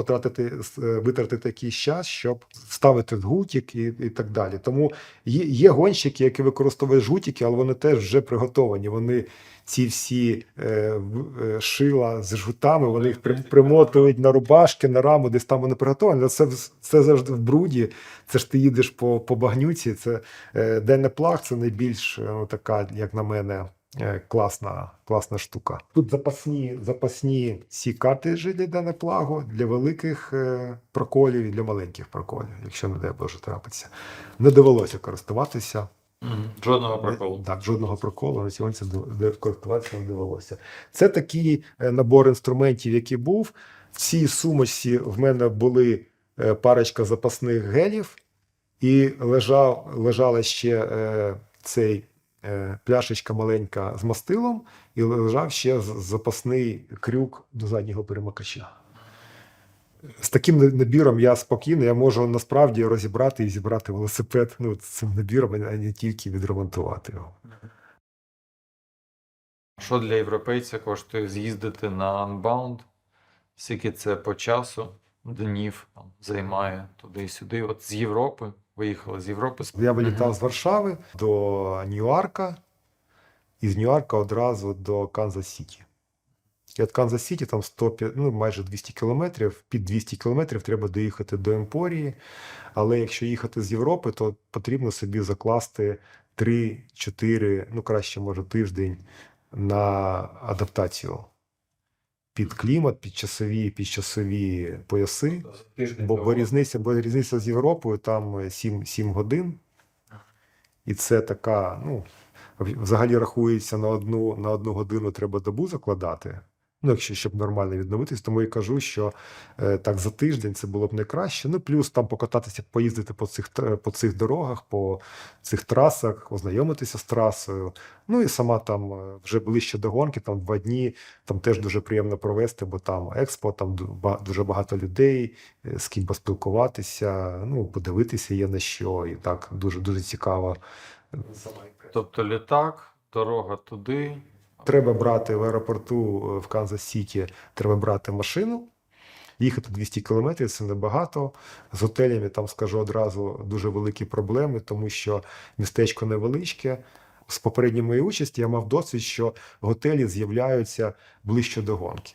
S1: витратити якийсь час, щоб вставити жгутик і так далі. Тому є гонщики, які використовують жгутики, але вони теж вже приготовані. Вони ці всі шила з жгутами, вони їх примотують на рубашки, на раму, десь там вони приготовані. Але це завжди в бруді. Це ж ти їдеш по багнюці. Це Dynaplug, це найбільш така, як на мене, класна штука. Тут запасні ці картриджі для Dynaplug, для великих проколів і для маленьких проколів, якщо не дай Боже трапиться. Не довелося користуватися.
S3: Жодного проколу.
S1: Так, жодного проколу на сьогодні користуватися не довелося. Це такий набор інструментів, який був. В цій сумочці в мене були парочка запасних гелів і лежала ще цей пляшечка маленька з мастилом, і лежав ще запасний крюк до заднього перемикача. З таким набіром я спокійно, я можу насправді розібрати і зібрати велосипед цим набіром, а не тільки відремонтувати його.
S3: Що для європейця коштує з'їздити на Unbound? Скільки це по часу, днів займає туди і сюди? От з Європи, виїхали з Європи.
S1: Я вилітав з Варшави до Ньюарка, і з Ньюарка одразу до Канзас-Сіті. І від Канзас-Сіті там майже 200 кілометрів, під 200 кілометрів треба доїхати до Емпорії, але якщо їхати з Європи, то потрібно собі закласти 3-4, ну краще, може, тиждень на адаптацію під клімат, під часові пояси. Бо різниця з Європою там 7 годин. І це така, ну, взагалі рахується на одну годину треба добу закладати. Ну, якщо щоб нормально відновитись, тому і кажу, що так за тиждень це було б не краще. Ну, плюс там покататися, поїздити по цих дорогах, по цих трасах, ознайомитися з трасою. Ну і сама там вже ближче до гонки, там 2 дні, там теж дуже приємно провести, бо там експо, там дуже багато людей, з ким поспілкуватися, ну, подивитися є на що, і так дуже цікаво.
S3: Тобто літак, дорога туди.
S1: Треба брати в аеропорту в Канзас-Сіті, треба брати машину, їхати 200 кілометрів, це небагато. З готелями, там, скажу одразу, дуже великі проблеми, тому що містечко невеличке. З попередньої моєї участі я мав досвід, що готелі з'являються ближче до гонки.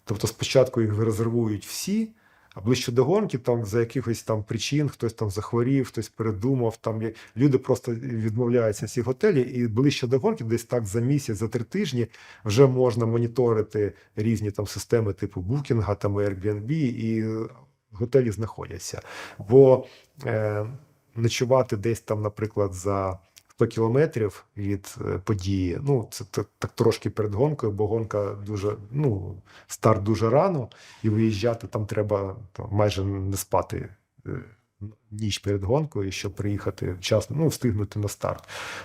S1: Тобто спочатку їх резервують всі, а ближче до гонки, там за якихось там причин, хтось там захворів, хтось передумав, там люди просто відмовляються з цих готелів, і ближче до гонки, десь так за місяць, за 3 тижні, вже можна моніторити різні там системи типу Букінга, там Airbnb, і готелі знаходяться. Бо ночувати десь там, наприклад, за 100 кілометрів від події, ну, це так трошки перед гонкою, бо гонка дуже, ну, старт дуже рано, і виїжджати там треба там, майже не спати ніч перед гонкою, щоб приїхати вчасно, ну, встигнути на старт.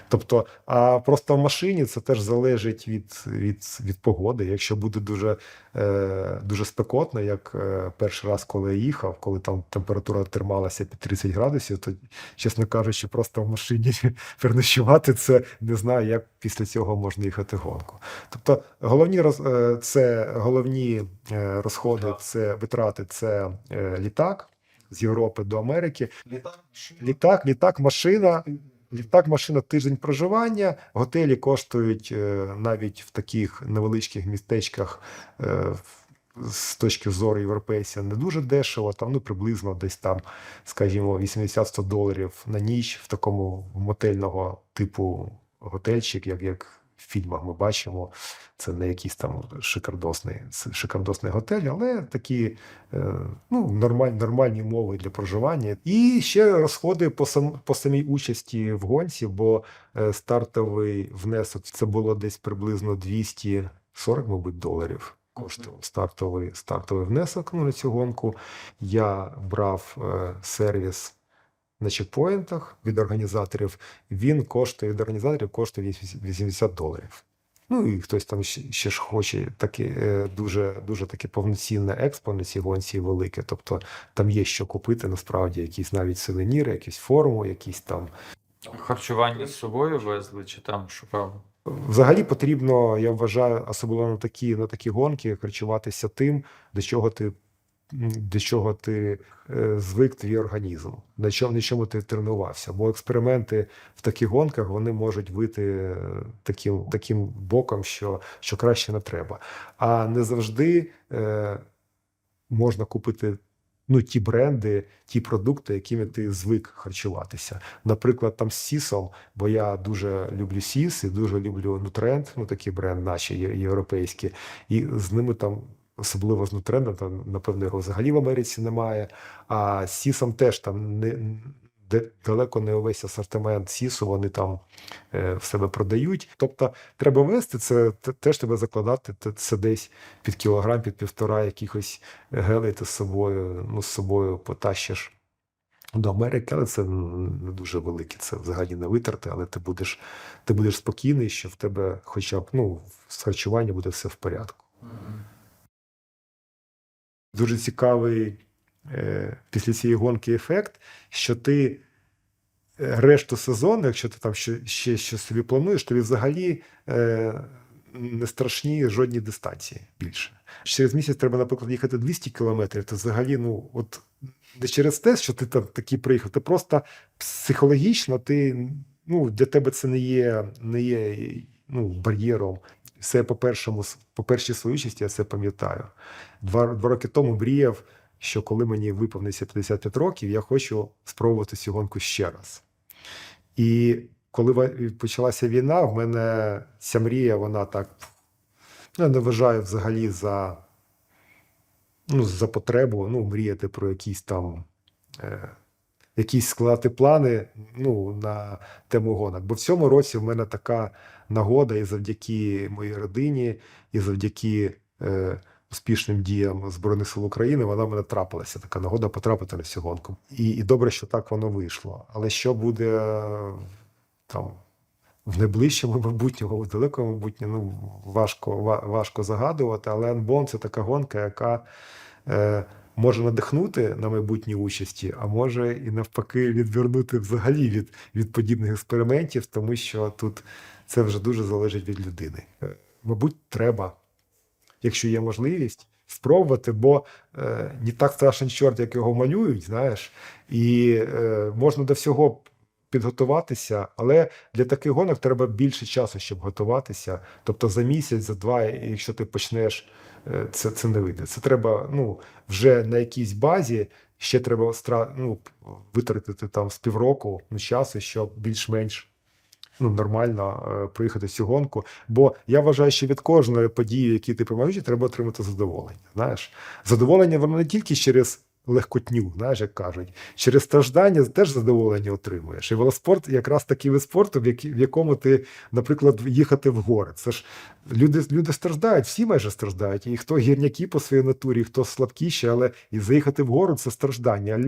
S1: Тобто, а просто в машині це теж залежить від погоди. Якщо буде дуже спекотно, як перший раз, коли я їхав, коли там температура трималася під 30 градусів, то, чесно кажучи, просто в машині переночувати, це не знаю, як після цього можна їхати гонку. Тобто, головні розходи, це витрати, це літак з Європи до Америки. Літак, машина, тиждень проживання. Готелі коштують навіть в таких невеличких містечках з точки зору європейця не дуже дешево, там, ну, приблизно десь там, скажімо, $80-100 на ніч в такому мотельного типу готельчик, як в фільмах ми бачимо. Це не якийсь там шикардосний готель, але такі, ну, нормальні умови для проживання. І ще розходи по самій участі в гонці, бо стартовий внесок це було десь приблизно 240, мабуть, доларів. Коштував стартовий внесок, ну, на цю гонку. Я брав сервіс на чекпоінтах від організаторів. Від організаторів коштує $80. Ну і хтось там ще ж хоче таке дуже таке повноцінне експо на цій гонці велике. Тобто там є що купити, насправді, якісь навіть сувеніри, якісь форму, якісь там.
S3: Харчування з собою везли чи там шукали?
S1: Взагалі потрібно, я вважаю, особливо на такі гонки, харчуватися тим, до чого ти звик твій організм, на чому ти тренувався. Бо експерименти в таких гонках, вони можуть вийти таким боком, що краще не треба. А не завжди можна купити, ну, ті бренди, ті продукти, якими ти звик харчуватися. Наприклад, там з сісом, бо я дуже люблю сіс і дуже люблю Нутренд, ну, такий бренд наші європейські, і з ними там, особливо з Нутрендом, там, напевно, його взагалі в Америці немає, а з сісом теж там далеко не увесь асортимент сісу вони там в себе продають. Тобто треба вести, це теж треба закладати, це десь під кілограм, під 1,5 якихось гелей ти з собою потащиш до Америки, але це не дуже велике, це взагалі не витрати, але ти будеш спокійний, що в тебе хоча б, ну, з харчуванням буде все в порядку. Дуже цікавий після цієї гонки ефект, що ти решту сезону, якщо ти там ще щось собі плануєш, тобі взагалі не страшні жодні дистанції більше. Через місяць треба, наприклад, їхати 200 кілометрів, то взагалі, ну, от не через те, що ти там такий приїхав, ти просто психологічно, ну, для тебе це не є ну, бар'єром. Все по першій своїй участі я це пам'ятаю. 2 роки тому мріяв, що коли мені виповниться 55 років, я хочу спробувати цю гонку ще раз. І почалася війна, в мене ця мрія, вона так, я не вважаю взагалі за потребу, мріяти про якісь там, якісь складати плани, на тему гонок. Бо в цьому році в мене така нагода і завдяки моїй родині, і завдяки успішним діям Збройних сил України, вона в мене трапилася, така нагода потрапити на цю гонку. І добре, що так воно вийшло. Але що буде там в найближчому майбутньому, в далекому майбутньому, важко загадувати, але Unbound – це така гонка, яка може надихнути на майбутні участі, а може і навпаки відвернути взагалі від подібних експериментів, тому що тут це вже дуже залежить від людини. Мабуть, треба, якщо є можливість, спробувати, бо не так страшен чорт, як його малюють, знаєш, і можна до всього підготуватися, але для таких гонок треба більше часу, щоб готуватися. Тобто за місяць, за два, якщо ти почнеш, це не вийде. Це треба вже на якійсь базі, ще треба витратити там з півроку часу, щоб більш-менш нормально проїхати цю гонку. Бо я вважаю, що від кожної події, які ти приймаєш, треба отримати задоволення. Знаєш, задоволення воно не тільки через легкотню, знаєш, як кажуть, через страждання теж задоволення отримуєш. І велоспорт якраз такий вид спорту, в якому ти, наприклад, їхати в гори. Це ж люди страждають, всі майже страждають. І хто гірняки по своїй натурі, хто слабкіші, але і заїхати в гору – це страждання.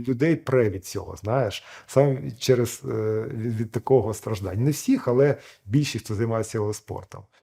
S1: Людей пре від цього, знаєш, саме через від такого страждання. Не всіх, але більшість, хто займається велоспортом.